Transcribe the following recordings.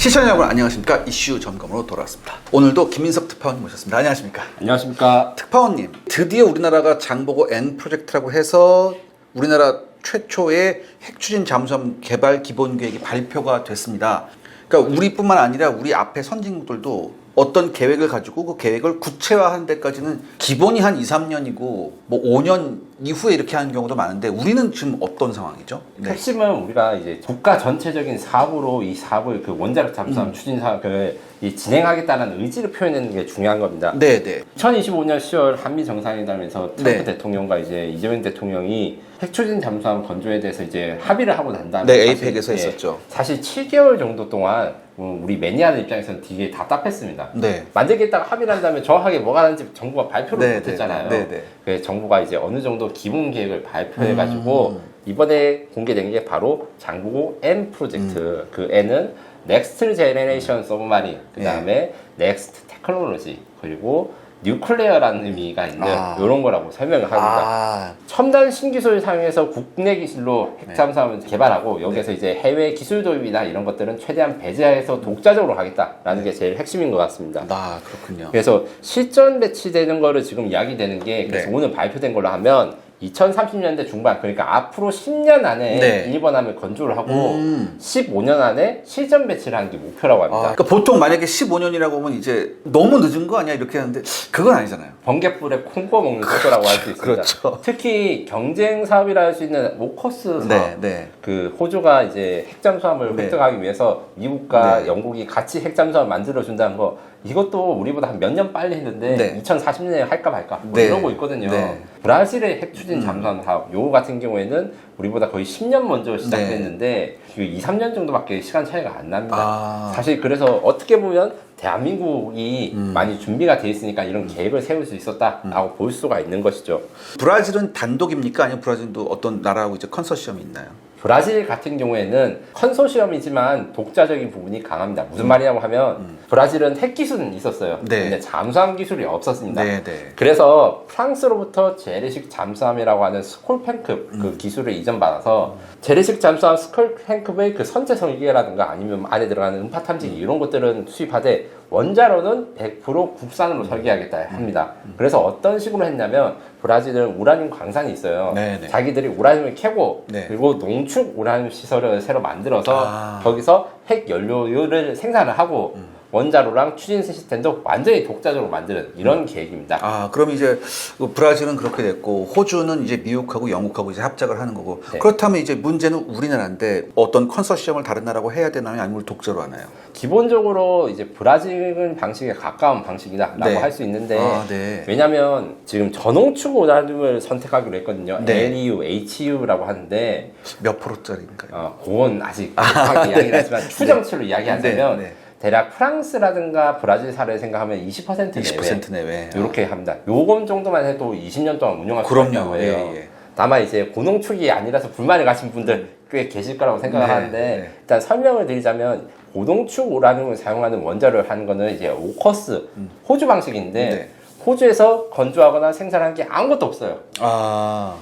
시청자 여러분 안녕하십니까. 이슈 점검으로 돌아왔습니다. 오늘도 김민석 특파원님 모셨습니다. 안녕하십니까. 안녕하십니까. 특파원님, 드디어 우리나라가 장보고 N 프로젝트라고 해서 우리나라 최초의 핵추진 잠수함 개발 기본계획이 발표가 됐습니다. 그러니까 우리뿐만 아니라 우리 앞에 선진국들도 어떤 계획을 가지고 그 계획을 구체화하는 데까지는 기본이 한 2, 3년이고 뭐 5년 이후에 이렇게 하는 경우도 많은데 우리는 지금 어떤 상황이죠? 네. 핵심은 우리가 이제 국가 전체적인 사업으로 이 사업을 그 원자력 잠수함 추진 사업을 진행하겠다는 의지를 표현하는 게 중요한 겁니다. 네네. 2025년 10월 한미 정상회담에서 트럼프 네. 대통령과 이제 이재명 대통령이 핵추진 잠수함 건조에 대해서 이제 합의를 하고 난 다음에 네, 사실, 에이펙에서 했었죠. 사실 7개월 정도 동안 우리 매니아들 입장에서는 되게 답답했습니다. 네. 만들겠다가 합의를 한 다음에 정확하게 뭐가 하는지 정부가 발표를 네, 못했잖아요. 네, 네. 그래서 정부가 이제 어느 정도 기본 계획을 발표해가지고 이번에 공개된 게 바로 장보고 N 프로젝트. 그 N은 넥스트 제너레이션 서브마린, 그 다음에 넥스트 테크놀로지, 그리고 뉴클레어라는 의미가 있는 이런 거라고 설명을 합니다. 첨단 신기술을 사용해서 국내 기술로 핵잠수함을 개발하고 여기서 이제 해외 기술 도입이나 이런 것들은 최대한 배제해서 독자적으로 하겠다라는 게 제일 핵심인 것 같습니다. 그렇군요. 그래서 실전 배치되는 거를 지금 이야기되는 게 그래서 오늘 발표된 걸로 하면 2030년대 중반, 그러니까 앞으로 10년 안에 일본함을 건조를 하고 15년 안에 실전 배치를 하는 게 목표라고 합니다. 그러니까 보통 만약에 15년이라고 하면 이제 너무 늦은 거 아니야 이렇게 하는데 그건 아니잖아요. 번갯불에 콩 구워 먹는 속도라고 할 수 있습니다. 그렇죠. 특히 경쟁 사업이라 할 수 있는 오커스 사업, 그 호주가 이제 핵잠수함을 획득하기 위해서 미국과 영국이 같이 핵잠수함을 만들어 준다는 거, 이것도 우리보다 한 몇 년 빨리 했는데 2040년에 할까 말까 뭐 이러고 있거든요. 브라질의 핵추진 잠수함 사업 요거 같은 경우에는 우리보다 거의 10년 먼저 시작됐는데 2, 3년 정도밖에 시간 차이가 안 납니다. 사실 그래서 어떻게 보면 대한민국이 많이 준비가 돼 있으니까 이런 계획을 세울 수 있었다라고 볼 수가 있는 것이죠. 브라질은 단독입니까? 아니면 브라질도 어떤 나라하고 이제 컨소시엄이 있나요? 브라질 같은 경우에는 컨소시엄이지만 독자적인 부분이 강합니다. 무슨 말이냐고 하면 브라질은 핵 기술은 있었어요. 근데 잠수함 기술이 없었습니다. 그래서 프랑스로부터 재래식 잠수함이라고 하는 스콜펜급 그 기술을 이전받아서 재래식 잠수함 스콜펜급의 그 선체 설계라든가 아니면 안에 들어가는 음파 탐지기 이런 것들은 수입하되 원자로는 100% 국산으로 설계하겠다 합니다. 그래서 어떤 식으로 했냐면 브라질은 우라늄 광산이 있어요. 자기들이 우라늄을 캐고 그리고 농축 우라늄 시설을 새로 만들어서 거기서 핵 연료를 생산을 하고 원자로랑 추진 시스템도 완전히 독자적으로 만드는 이런 계획입니다. 그럼 이제 브라질은 그렇게 됐고 호주는 이제 미국하고 영국하고 이제 합작을 하는 거고 그렇다면 이제 문제는 우리나라인데 어떤 컨소시엄을 다른 나라하고 해야 되나요? 아니면 독자로 하나요? 기본적으로 이제 브라질 방식에 가까운 방식이다라고 할 수 있는데 왜냐하면 지금 저농축 우라늄을 선택하기로 했거든요. LEU, HU라고 하는데 몇 프로짜리인가요? 그건 아직 정확하게 이야기는 하지만 추정치로 이야기하자면 대략 프랑스라든가 브라질 사례를 생각하면 20% 내외 이렇게 합니다. 요건 정도만 해도 20년 동안 운영할 수 있다고 해요. 다만 이제 고농축이 아니라서 불만을 가신 분들 꽤 계실 거라고 생각을 하는데 일단 설명을 드리자면 고농축 우라늄을 사용하는 원자로를 하는 거는 이제 오커스 호주 방식인데 호주에서 건조하거나 생산한 게 아무것도 없어요.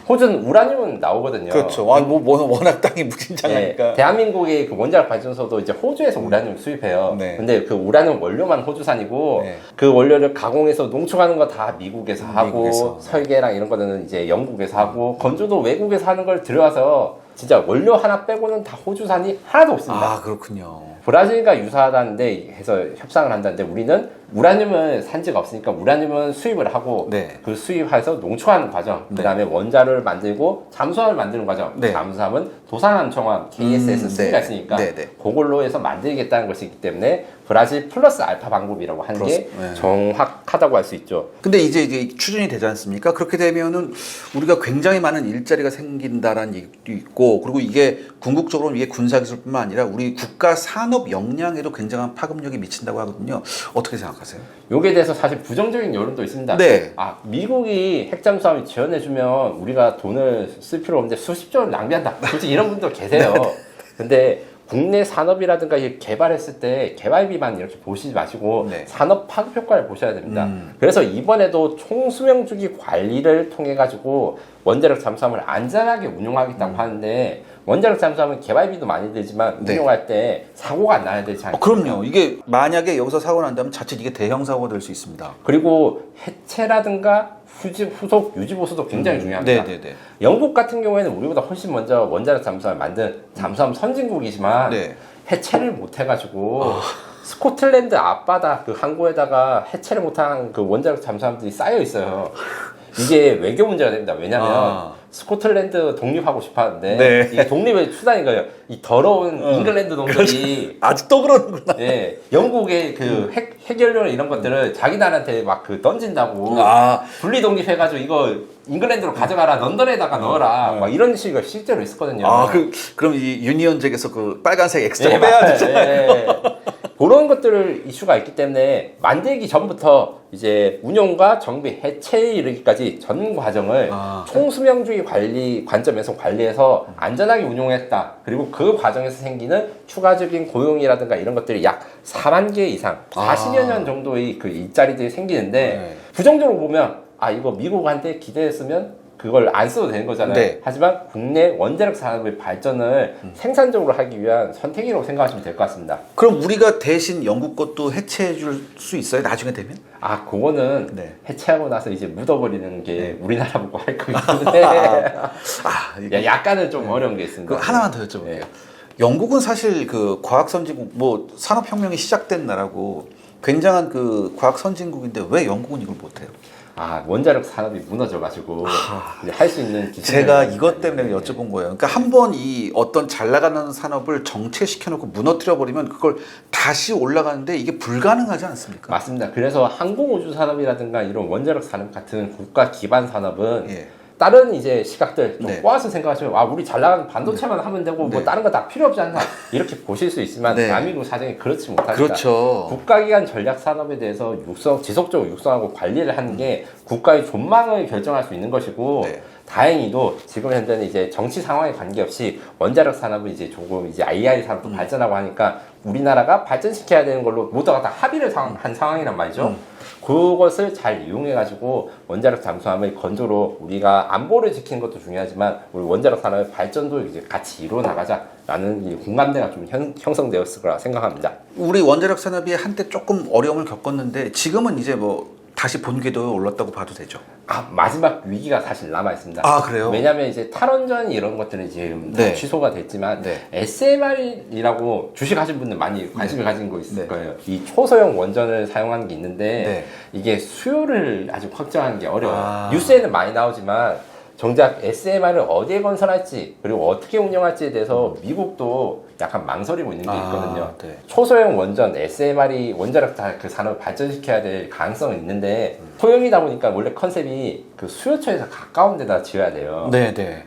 호주는 우라늄은 나오거든요. 그렇죠. 워낙 땅이 무진장하니까. 대한민국의 그 원자력 발전소도 이제 호주에서 우라늄을 수입해요. 근데 그 우라늄 원료만 호주산이고 그 원료를 가공해서 농축하는 거 다 미국에서 하고 설계랑 이런 거는 이제 영국에서 하고 건조도 외국에서 하는 걸 들여와서 진짜 원료 하나 빼고는 다 호주산이 하나도 없습니다. 그렇군요. 브라질과 유사하다는데 해서 협상을 한다는데 우리는 우라늄을 산지가 없으니까 우라늄은 수입을 하고 그 수입해서 농축하는 과정, 그 다음에 원자로를 만들고 잠수함을 만드는 과정. 잠수함은 도산함청함 KSS-3가 있으니까 그걸로 해서 만들겠다는 것이기 때문에 브라질 플러스 알파 방법이라고 하는 게 정확하다고 할 수 있죠. 근데 이제 추진이 되지 않습니까? 그렇게 되면은 우리가 굉장히 많은 일자리가 생긴다라는 얘기도 있고 그리고 이게 궁극적으로는 이게 군사기술뿐만 아니라 우리 국가 산업 역량에도 굉장한 파급력이 미친다고 하거든요. 어떻게 생각하세요? 여기에 대해서 사실 부정적인 여론도 있습니다. 미국이 핵잠수함을 지원해주면 우리가 돈을 쓸 필요 없는데 수십조 원을 낭비한다. 솔직히 이런 분도 계세요. 근데 국내 산업이라든가 개발했을 때 개발비만 이렇게 보시지 마시고 산업 파급 효과를 보셔야 됩니다. 그래서 이번에도 총수명주기 관리를 통해 가지고 원자력 잠수함을 안전하게 운용하겠다고 하는데 원자력 잠수함은 개발비도 많이 들지만 네. 운용할 때 사고가 안 나야 되지 않겠어요? 그럼요. 이게 만약에 여기서 사고 난다면 자칫 이게 대형 사고가 될 수 있습니다. 그리고 해체라든가 후속 유지 보수도 굉장히 중요합니다. 네네네. 영국 같은 경우에는 우리보다 훨씬 먼저 원자력 잠수함을 만든 잠수함 선진국이지만 네. 해체를 못 해가지고 스코틀랜드 앞바다 그 항구에다가 해체를 못한 그 원자력 잠수함들이 쌓여 있어요. 이게 외교 문제가 됩니다. 왜냐면 스코틀랜드 독립하고 싶었는데 네. 이게 독립의 수단인 거예요. 이 더러운 잉글랜드 놈들이 아직도 그러는구나. 예, 영국의 그 핵연료 이런 것들을 자기 나라한테 막 그 던진다고 분리 독립해가지고 이거 잉글랜드로 가져가라, 런던에다가 넣어라, 막 이런 식이 실제로 있었거든요. 그럼 이 유니언잭에서 그 빨간색 X자 예, 빼야 되잖아요. 예. 그런 것들을 이슈가 있기 때문에 만들기 전부터 이제 운용과 정비, 해체에 이르기까지 전 과정을 총수명주의 관리 관점에서 관리해서 안전하게 운용했다. 그리고 그 과정에서 생기는 추가적인 고용이라든가 이런 것들이 약 4만 개 이상, 40여 년 정도의 그 일자리들이 생기는데 부정적으로 보면 이거 미국한테 기대했으면 그걸 안 써도 되는 거잖아요. 네. 하지만 국내 원자력 산업의 발전을 생산적으로 하기 위한 선택이라고 생각하시면 될 것 같습니다. 그럼 우리가 대신 영국 것도 해체해 줄 수 있어요? 나중에 되면? 그거는 네. 해체하고 나서 이제 묻어버리는 게 우리나라 보고 할 거기 때문에 약간은 좀 어려운 게 있습니다. 하나만 더 여쭤볼게요. 영국은 사실 그 과학 선진국, 뭐 산업혁명이 시작된 나라고 굉장한 그 과학 선진국인데 왜 영국은 이걸 못해요? 원자력 산업이 무너져가지고 할 수 있는 기술. 제가 이것 때문에 여쭤본 거예요. 그러니까 한번 이 어떤 잘 나가는 산업을 정체시켜놓고 무너뜨려 버리면 그걸 다시 올라가는데 이게 불가능하지 않습니까? 맞습니다. 그래서 항공우주 산업이라든가 이런 원자력 산업 같은 국가 기반 산업은 다른 이제 시각들 좀 꼬아서 생각하시면 우리 잘 나가는 반도체만 하면 되고 뭐 다른 거 다 필요 없지 않나 이렇게 보실 수 있지만 대한민국 사정이 그렇지 못합니다. 그렇죠. 국가기관 전략 산업에 대해서 지속적으로 육성하고 관리를 하는 게 국가의 존망을 결정할 수 있는 것이고 다행히도 지금 현재는 이제 정치 상황에 관계없이 원자력 산업은 이제 조금 이제 AI 산업도 발전하고 하니까 우리나라가 발전시켜야 되는 걸로 모두가 다 합의를 한 상황이란 말이죠. 그것을 잘 이용해가지고 원자력 잠수함의 건조로 우리가 안보를 지키는 것도 중요하지만 우리 원자력 산업의 발전도 이제 같이 이루어 나가자라는 이 공감대가 좀 형성되었을 거라 생각합니다. 우리 원자력 산업이 한때 조금 어려움을 겪었는데 지금은 이제 뭐 다시 본궤도에 올랐다고 봐도 되죠. 마지막 위기가 사실 남아 있습니다. 그래요? 왜냐하면 이제 탈원전 이런 것들은 지금 취소가 됐지만 SMR이라고 주식하신 분들 많이 관심을 가진 거 있을 거예요. 이 초소형 원전을 사용하는 게 있는데 이게 수요를 아직 확정하는 게 어려워요. 뉴스에는 많이 나오지만 정작 SMR을 어디에 건설할지 그리고 어떻게 운영할지에 대해서 미국도 약간 망설이고 있는 게 있거든요. 초소형 원전, SMR이 원자력 그 산업을 발전시켜야 될 가능성은 있는데 소형이다 보니까 원래 컨셉이 그 수요처에서 가까운 데다 지어야 돼요.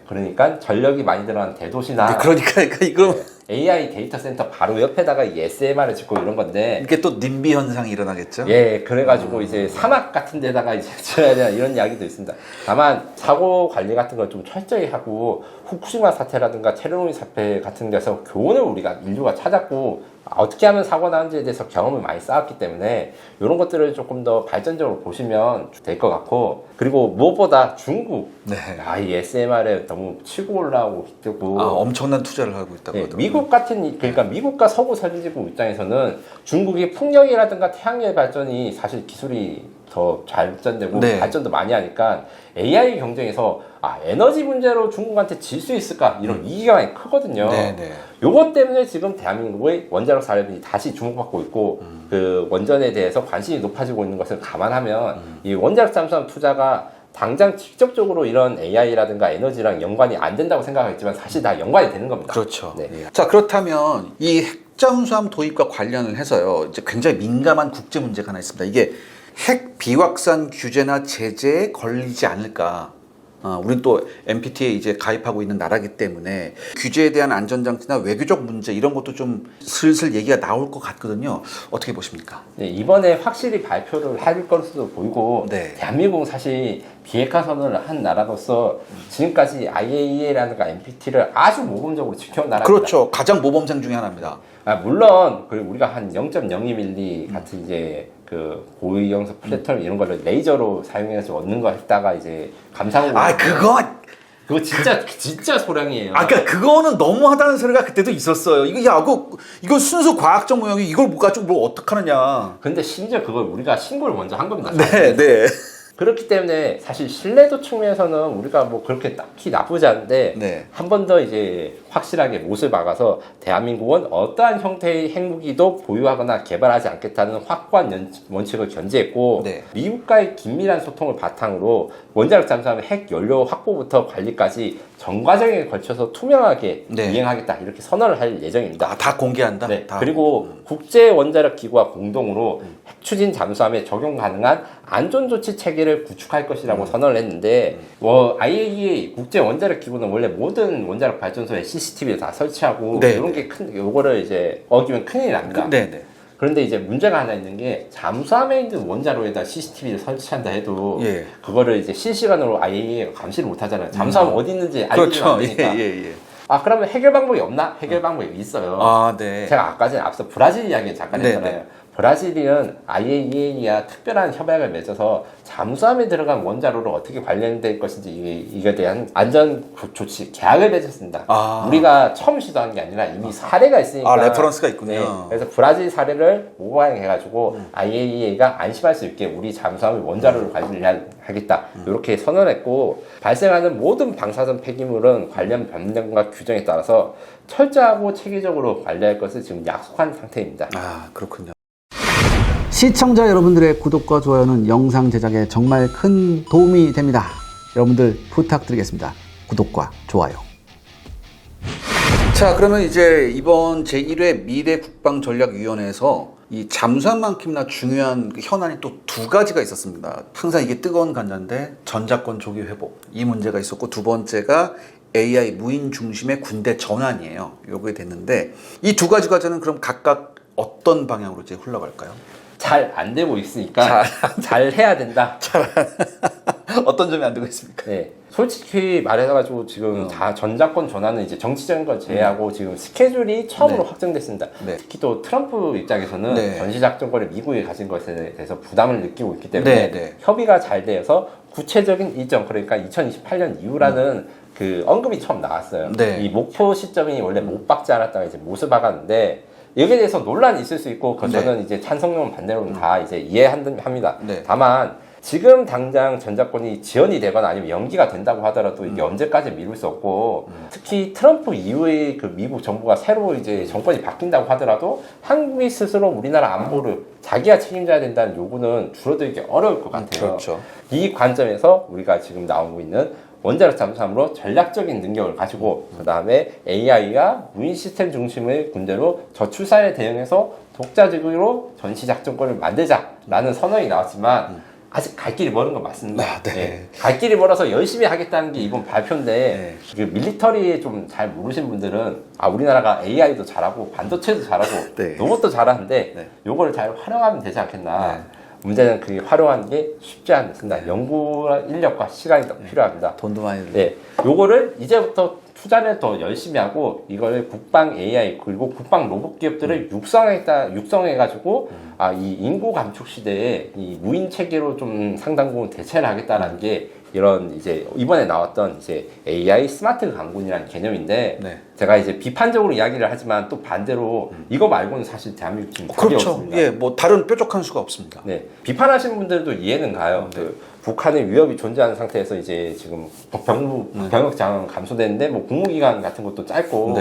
그러니까 전력이 많이 들어간 대도시나 그러니까 이거 AI 데이터 센터 바로 옆에다가 이 SMR을 짓고 이런 건데 이게 또 님비 현상이 일어나겠죠? 그래가지고 이제 사막 같은 데다가 이제 지어야 되나 이런 이야기도 있습니다. 다만 사고 관리 같은 걸 좀 철저히 하고 후쿠시마 사태라든가 체르노빌 사태 같은 데서 교훈을 우리가 인류가 찾았고 어떻게 하면 사고 나는지에 대해서 경험을 많이 쌓았기 때문에 이런 것들을 조금 더 발전적으로 보시면 될 것 같고 그리고 무엇보다 중국 이 SMR에 너무 치고 올라오고 있고 엄청난 투자를 하고 있다고 하더라고요. 미국 같은 그러니까 미국과 서구 선진국 입장에서는 중국의 풍력이라든가 태양열 발전이 사실 기술이 더 발전되고 발전도 많이 하니까 AI 경쟁에서 에너지 문제로 중국한테 질 수 있을까 이런 위기가 많이 크거든요. 요것 때문에 지금 대한민국의 원자력 산업이 다시 주목받고 있고 그 원전에 대해서 관심이 높아지고 있는 것을 감안하면 이 원자력 잠수함 투자가 당장 직접적으로 이런 AI라든가 에너지랑 연관이 안 된다고 생각하겠지만 사실 다 연관이 되는 겁니다. 그렇죠. 자, 그렇다면 이 핵잠수함 도입과 관련을 해서요, 이제 굉장히 민감한 국제 문제가 하나 있습니다. 이게 핵 비확산 규제나 제재에 걸리지 않을까. 우린 또 NPT에 이제 가입하고 있는 나라기 때문에 규제에 대한 안전장치나 외교적 문제 이런 것도 좀 슬슬 얘기가 나올 것 같거든요. 어떻게 보십니까? 이번에 확실히 발표를 할 것으로 보이고 대한민국은 사실 비핵화 선언을 한 나라로서 지금까지 IAEA라든가 NPT를 아주 모범적으로 지켜온 나라입니다. 그렇죠. 가장 모범생 중에 하나입니다. 물론 우리가 한 0.02mm 같은 이제 그 고위험성 플래트폼 이런 거를 레이저로 사용해서 얻는 거 했다가 이제 감상으로 그거 그거 진짜 소량이에요. 그러니까 그거는 너무하다는 소리가 그때도 있었어요. 이거 순수 과학적 모형이 이걸 못 가지고 뭘 어떡하느냐. 근데 심지어 그걸 우리가 신고를 먼저 한 겁니다. 네, 네. 그렇기 때문에 사실 신뢰도 측면에서는 우리가 뭐 그렇게 딱히 나쁘지 않은데 네. 한 번 더 이제 확실하게 못을 박아서 대한민국은 어떠한 형태의 핵무기도 보유하거나 개발하지 않겠다는 확고한 원칙을 견지했고 네. 미국과의 긴밀한 소통을 바탕으로 원자력 잠수함 핵 연료 확보부터 관리까지 전 과정에 걸쳐서 투명하게 네. 이행하겠다 이렇게 선언을 할 예정입니다. 다 공개한다? 네. 다. 그리고 국제 원자력 기구와 공동으로 핵 추진 잠수함에 적용 가능한 안전 조치 체계를 구축할 것이라고 선언을 했는데 IAEA 국제 원자력 기구는 원래 모든 원자력 발전소에 CCTV를 다 설치하고 네. 이런 게 요거를 이제 어기면 큰일 납니다. 네, 네. 그런데 이제 문제가 하나 있는 게 잠수함에 있는 원자로에다 CCTV를 설치한다 해도 예. 그거를 이제 실시간으로 IAEA가 감시를 못 하잖아요. 잠수함 어디 있는지 알려주면 안 되니까. 예. 그러면 해결 방법이 없나? 해결 방법이 있어요. 네. 제가 아까 전에 앞서 브라질 이야기 잠깐 했잖아요. 네. 브라질은 IAEA와 특별한 협약을 맺어서 잠수함에 들어간 원자로를 어떻게 관련될 것인지 이게 대한 안전 조치 계약을 맺었습니다. 우리가 처음 시도한 게 아니라 이미 사례가 있으니까. 레퍼런스가 있군요. 네, 그래서 브라질 사례를 모방해가지고 IAEA가 안심할 수 있게 우리 잠수함의 원자로를 관리하겠다 이렇게 선언했고 발생하는 모든 방사선 폐기물은 관련 법령과 규정에 따라서 철저하고 체계적으로 관리할 것을 지금 약속한 상태입니다. 그렇군요. 시청자 여러분들의 구독과 좋아요는 영상 제작에 정말 큰 도움이 됩니다. 여러분들 부탁드리겠습니다. 구독과 좋아요. 자, 그러면 이제 이번 제1회 미래국방전략위원회에서 이 잠수함만큼이나 중요한 현안이 또 두 가지가 있었습니다. 항상 이게 뜨거운 관자인데 전자권 조기 회복 이 문제가 있었고 두 번째가 AI 무인 중심의 군대 전환이에요. 요게 됐는데 이 두 가지 과제는 그럼 각각 어떤 방향으로 이제 흘러갈까요? 잘 안 되고 있으니까 잘 해야 된다. 어떤 점이 안 되고 있습니까? 네. 솔직히 말해가지고 지금 다 전자권 전환은 이제 정치적인 걸 제외하고 지금 스케줄이 처음으로 확정됐습니다. 네. 특히 또 트럼프 입장에서는 네. 전시작전권을 미국이 가진 것에 대해서 부담을 느끼고 있기 때문에 네. 협의가 잘 되어서 구체적인 일정, 그러니까 2028년 이후라는 그 언급이 처음 나왔어요. 네. 이 목표 시점이 원래 못 박지 않았다가 이제 못을 박았는데 여기에 대해서 논란이 있을 수 있고 저는 이제 찬성론 반대론 다 이제 이해합니다. 네. 다만 지금 당장 전자권이 지연이 되거나 아니면 연기가 된다고 하더라도 이게 언제까지 미룰 수 없고 특히 트럼프 이후에 그 미국 정부가 새로 이제 정권이 바뀐다고 하더라도 한국이 스스로 우리나라 안보를 자기가 책임져야 된다는 요구는 줄어들기 어려울 것 같아요. 그렇죠. 이 관점에서 우리가 지금 나오고 있는 원자력 잠수함으로 전략적인 능력을 가지고 그 다음에 AI가 무인 시스템 중심의 군대로 저출산에 대응해서 독자적으로 전시작전권을 만들자라는 선언이 나왔지만 아직 갈 길이 멀은 건 맞습니다. 네. 갈 길이 멀어서 열심히 하겠다는 게 이번 발표인데 그 밀리터리에 좀 잘 모르신 분들은 우리나라가 AI도 잘하고 반도체도 잘하고 로봇도 잘하는데 요거를 잘 활용하면 되지 않겠나. 문제는 그게 활용하는 게 쉽지 않습니다. 연구 인력과 시간이 더 필요합니다. 돈도 많이 들고. 네, 요거를 이제부터 투자를 더 열심히 하고 이걸 국방 AI 그리고 국방 로봇 기업들을 육성해가지고 이 인구 감축 시대에 이 무인 체계로 좀 상당 부분 대체를 하겠다라는 게 이런 이제 이번에 나왔던 이제 AI 스마트 강군이라는 개념인데 제가 이제 비판적으로 이야기를 하지만 또 반대로 이거 말고는 사실 대한민국 지금 답이 없습니다. 예, 뭐 다른 뾰족한 수가 없습니다. 네, 비판하시는 분들도 이해는 가요. 그 북한의 위협이 존재하는 상태에서 이제 지금 병역 장은 감소되는데 뭐 국무기관 같은 것도 짧고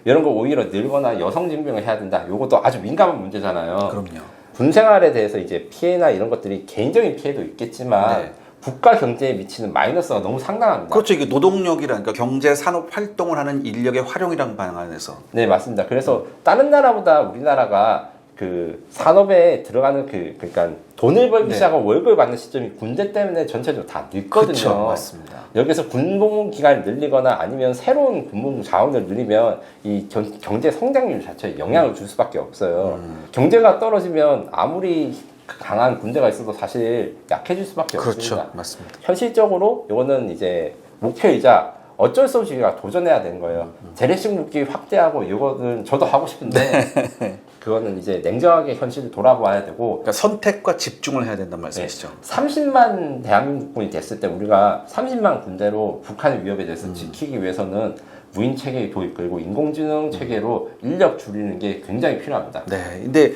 이런 거 오히려 늘거나 여성 징병을 해야 된다. 요것도 아주 민감한 문제잖아요. 그럼요. 군 생활에 대해서 이제 피해나 이런 것들이 개인적인 피해도 있겠지만 국가 경제에 미치는 마이너스가 너무 상당합니다. 그렇죠. 이게 노동력이라는 그러니까 경제 산업 활동을 하는 인력의 활용이란 방안에서. 네, 맞습니다. 그래서 다른 나라보다 우리나라가 그 산업에 들어가는 그러니까 돈을 벌기 시작하고 월급을 받는 시점이 군대 때문에 전체적으로 다 늦거든요. 그쵸, 맞습니다. 여기서 군복무 기간을 늘리거나 아니면 새로운 군복무 자원을 늘리면 이 경제 성장률 자체에 영향을 줄 수밖에 없어요. 경제가 떨어지면 아무리 강한 군대가 있어도 사실 약해질 수밖에 없습니다. 그렇죠, 맞습니다. 현실적으로 이거는 이제 목표이자 어쩔 수 없이 우리가 도전해야 되는 거예요. 재래식 무기 확대하고 이거는 저도 하고 싶은데 그거는 이제 냉정하게 현실을 돌아봐야 되고 그러니까 선택과 집중을 해야 된다는 말씀이시죠. 30만 대한민국군이 됐을 때 우리가 30만 군대로 북한의 위협에 대해서 지키기 위해서는 무인 체계 도입 그리고 인공지능 체계로 인력 줄이는 게 굉장히 필요합니다. 네. 근데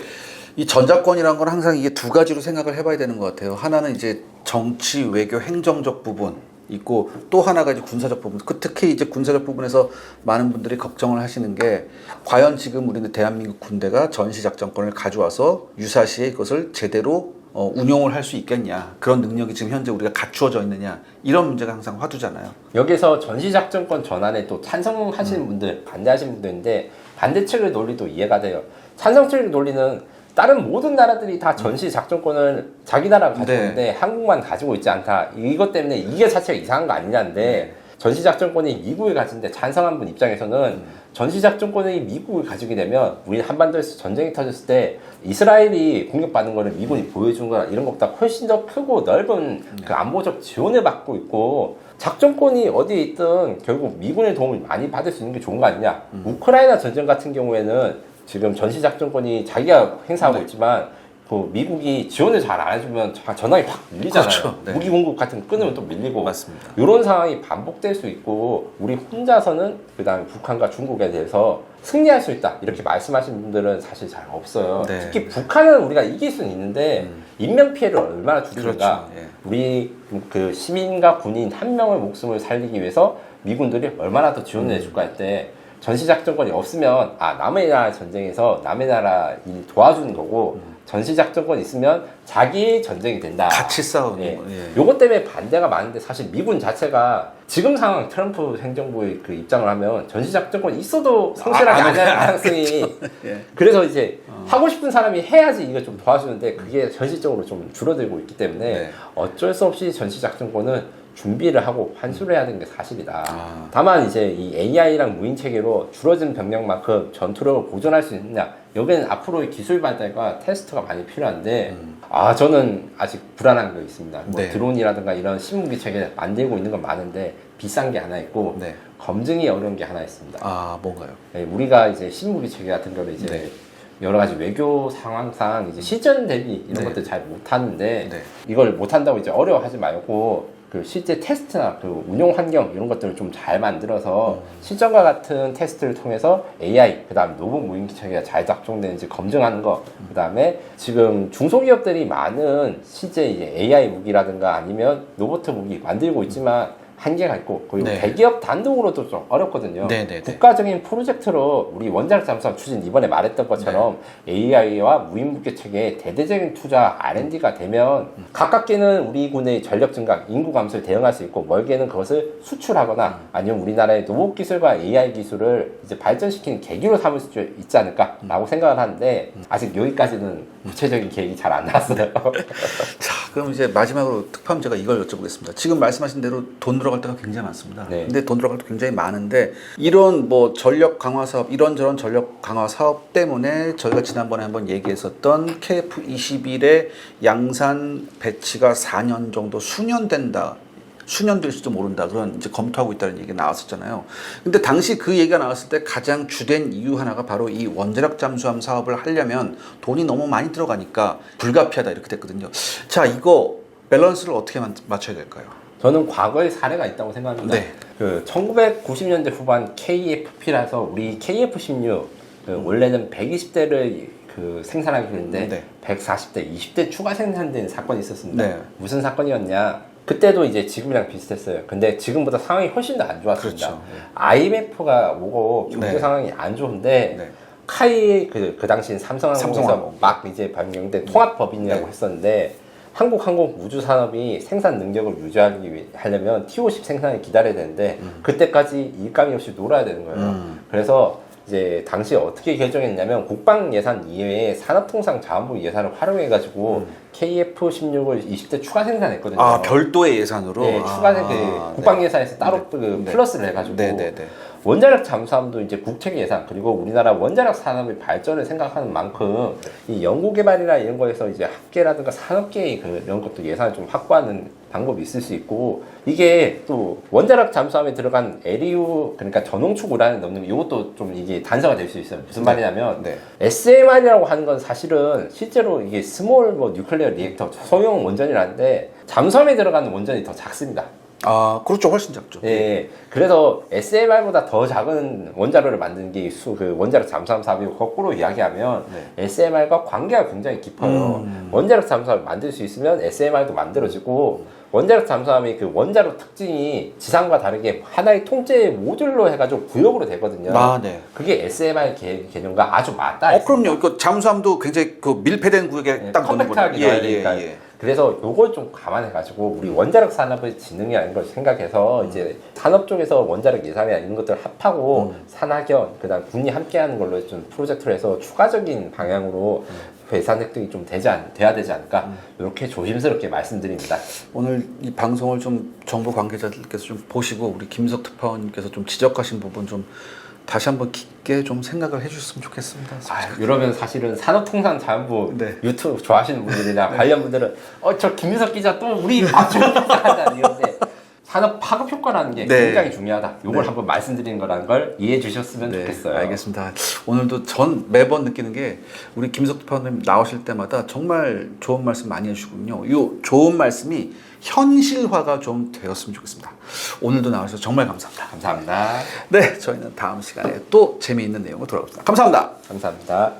이 전작권이라는 건 항상 이게 두 가지로 생각을 해봐야 되는 것 같아요. 하나는 이제 정치, 외교, 행정적 부분 있고 또 하나가 이제 군사적 부분. 특히 이제 군사적 부분에서 많은 분들이 걱정을 하시는 게 과연 지금 우리는 대한민국 군대가 전시작전권을 가져와서 유사시에 이것을 제대로 운용을 할 수 있겠냐, 그런 능력이 지금 현재 우리가 갖추어져 있느냐, 이런 문제가 항상 화두잖아요. 여기서 전시작전권 전환에 또 찬성하시는 분들, 반대하시는 분들인데 반대 측의 논리도 이해가 돼요. 찬성 측의 논리는 다른 모든 나라들이 다 전시작전권을 자기 나라가 가지고 있는데 한국만 가지고 있지 않다. 이것 때문에 이게 자체가 이상한 거 아니냐인데 전시작전권이 미국이 가진데 찬성한 분 입장에서는 전시작전권이 미국이 가지게 되면 우리 한반도에서 전쟁이 터졌을 때 이스라엘이 공격받는 거를 미군이 보여준 거나 이런 것보다 훨씬 더 크고 넓은 그 안보적 지원을 받고 있고 작전권이 어디에 있든 결국 미군의 도움을 많이 받을 수 있는 게 좋은 거 아니냐. 우크라이나 전쟁 같은 경우에는 지금 전시작전권이 자기가 행사하고 있지만 그 미국이 지원을 잘 안 해주면 전황이 확 밀리잖아요. 그렇죠. 네. 무기 공급 같은 거 끊으면 또 밀리고. 맞습니다. 이런 상황이 반복될 수 있고 우리 혼자서는 그다음에 북한과 중국에 대해서 승리할 수 있다 이렇게 말씀하시는 분들은 사실 잘 없어요. 네. 특히 북한은 우리가 이길 수는 있는데 인명 피해를 얼마나 줄이는가. 그렇죠. 예. 우리 그 시민과 군인 한 명의 목숨을 살리기 위해서 미군들이 얼마나 더 지원을 해줄까 할 때 전시작전권이 없으면 남의 나라 전쟁에서 남의 나라 일 도와주는 거고 전시작전권이 있으면 자기 전쟁이 된다. 같이 싸우는 예. 거. 예. 요것 때문에 반대가 많은데 사실 미군 자체가 지금 상황 트럼프 행정부의 그 입장을 하면 전시작전권이 있어도 성실하게 안 할 가능성이 예. 그래서 이제 하고 싶은 사람이 해야지 이거 좀 도와주는데 그게 현실적으로 좀 줄어들고 있기 때문에 네. 어쩔 수 없이 전시작전권은 준비를 하고 환수를 해야 되는 게 사실이다. 다만 이제 이 AI랑 무인 체계로 줄어든 병력만큼 전투력을 보존할 수 있느냐 여기는 앞으로의 기술 발달과 테스트가 많이 필요한데 저는 아직 불안한 게 있습니다. 뭐 네. 드론이라든가 이런 신무기 체계 만들고 있는 건 많은데 비싼 게 하나 있고 네. 검증이 어려운 게 하나 있습니다. 뭔가요? 네, 우리가 이제 신무기 체계 같은 거를 이제 네. 여러 가지 외교 상황상 이제 실전 대비 이런 네. 것들 잘 못하는데 네. 이걸 못한다고 이제 어려워하지 말고 그 실제 테스트나 그 운용 환경 이런 것들을 좀 잘 만들어서 실전과 같은 테스트를 통해서 AI 그다음 로봇 무인기 체계가 잘 작동되는지 검증하는 거 그다음에 지금 중소기업들이 많은 실제 이제 AI 무기라든가 아니면 로봇 무기 만들고 있지만 한계가 있고 그리고 네. 대기업 단독으로도 좀 어렵거든요. 네네네. 국가적인 프로젝트로 우리 원자력 잠수함 추진 이번에 말했던 것처럼 AI와 무인무기 체계에 대대적인 투자 R&D가 되면 가깝게는 우리 군의 전력 증강, 인구 감소에 대응할 수 있고 멀게는 그것을 수출하거나 아니면 우리나라의 로봇 기술과 AI 기술을 이제 발전시키는 계기로 삼을 수 있지 않을까라고 생각을 하는데 아직 여기까지는 구체적인 계획이 잘 안 나왔어요. 자, 그럼 이제 마지막으로 특파원 제가 이걸 여쭤보겠습니다. 지금 말씀하신 대로 돈 들어갈 때가 굉장히 많습니다. 네. 근데 돈 들어갈 때 굉장히 많은데 이런 뭐 전력 강화 사업, 이런저런 전력 강화 사업 때문에 저희가 지난번에 한번 얘기했었던 KF-21의 양산 배치가 4년 정도 수년된다. 수년 될지도 모른다. 그런 이제 검토하고 있다는 얘기가 나왔었잖아요. 근데 당시 그 얘기가 나왔을 때 가장 주된 이유 하나가 바로 이 원자력 잠수함 사업을 하려면 돈이 너무 많이 들어가니까 불가피하다 이렇게 됐거든요. 자, 이거 밸런스를 어떻게 맞춰야 될까요? 저는 과거의 사례가 있다고 생각합니다. 네. 그 1990년대 후반 KFP라서 우리 KF-16 그 원래는 120대를 그 생산하기 했는데 네. 140대, 20대 추가 생산된 사건이 있었습니다. 네. 무슨 사건이었냐? 그때도 이제 지금이랑 비슷했어요. 근데 지금보다 상황이 훨씬 더 안 좋았습니다. 그렇죠. 네. IMF가 오고 경제 네. 상황이 안 좋은데 네. 카이 그 당시엔 삼성항공에서 삼성항공. 막 이제 발명된 통합법인이라고 네. 했었는데 한국 항공 우주 산업이 생산 능력을 하려면 T50 생산을 기다려야 되는데 그때까지 일감이 없이 놀아야 되는 거예요. 그래서 이제 당시에 어떻게 결정했냐면 국방 예산 이외에 산업통상자원부 예산을 활용해가지고 KF-16을 20대 추가 생산했거든요. 별도의 예산으로? 네, 추가 국방 예산에서 따로 그 네. 플러스를 해가지고. 네네네. 원자력 잠수함도 이제 국책 예산 그리고 우리나라 원자력 산업의 발전을 생각하는 만큼 이 연구개발이나 이런 거에서 이제 학계라든가 산업계의 이런 것도 예산을 좀 확보하는 방법이 있을 수 있고 이게 또 원자력 잠수함에 들어간 LEU 그러니까 전홍축 우란을 넣는 이것도 좀 이게 단서가 될 수 있어요. 무슨 말이냐면 SMR이라고 하는 건 사실은 실제로 이게 스몰 뉴클리어 리액터 소형 원전이라는데 잠수함에 들어가는 원전이 더 작습니다. 아, 그렇죠. 훨씬 작죠. 예. 그래서 SMR보다 더 작은 원자로를 만드는 게 그 원자력 잠수함 사업이고 거꾸로 이야기하면 SMR과 관계가 굉장히 깊어요. 원자력 잠수함을 만들 수 있으면 SMR도 만들어지고 원자력 잠수함의 그 원자로 특징이 지상과 다르게 하나의 통째 모듈로 해가지고 구역으로 되거든요. 아, 네. 그게 SMR 개념과 아주 맞닿아 있습니다. 그럼요. 그 잠수함도 굉장히 그 밀폐된 구역에 딱 넣는 컴팩트하게 넣어야 되니까. 그래서 요걸 좀 감안해가지고 우리 원자력 산업의 지능이라는 걸 생각해서 이제 산업 쪽에서 원자력 예산이나 이런 것들을 합하고 산학연, 그다음 군이 함께하는 걸로 좀 프로젝트를 해서 추가적인 방향으로 예산 획득이 좀 돼야 되지 않을까 이렇게 조심스럽게 말씀드립니다. 오늘 이 방송을 좀 정부 관계자들께서 좀 보시고 우리 김석 특파원님께서 좀 지적하신 부분 좀 다시 한번 깊게 좀 생각을 해주셨으면 좋겠습니다. 이러면 사실은 산업통상자원부 유튜브 좋아하시는 분들이나 관련 분들은 저 김석 기자 또 우리 맞춤하다 이런데 산업 파급 효과라는 게 굉장히 중요하다. 이걸 한번 말씀드리는 거라는 걸 이해해 주셨으면 좋겠어요. 알겠습니다. 오늘도 전 매번 느끼는 게 우리 김석 특파원님 나오실 때마다 정말 좋은 말씀 많이 해주시군요. 이 좋은 말씀이 현실화가 좀 되었으면 좋겠습니다. 오늘도 나와주셔서 정말 감사합니다. 감사합니다. 네, 저희는 다음 시간에 또 재미있는 내용으로 돌아오겠습니다. 감사합니다. 감사합니다.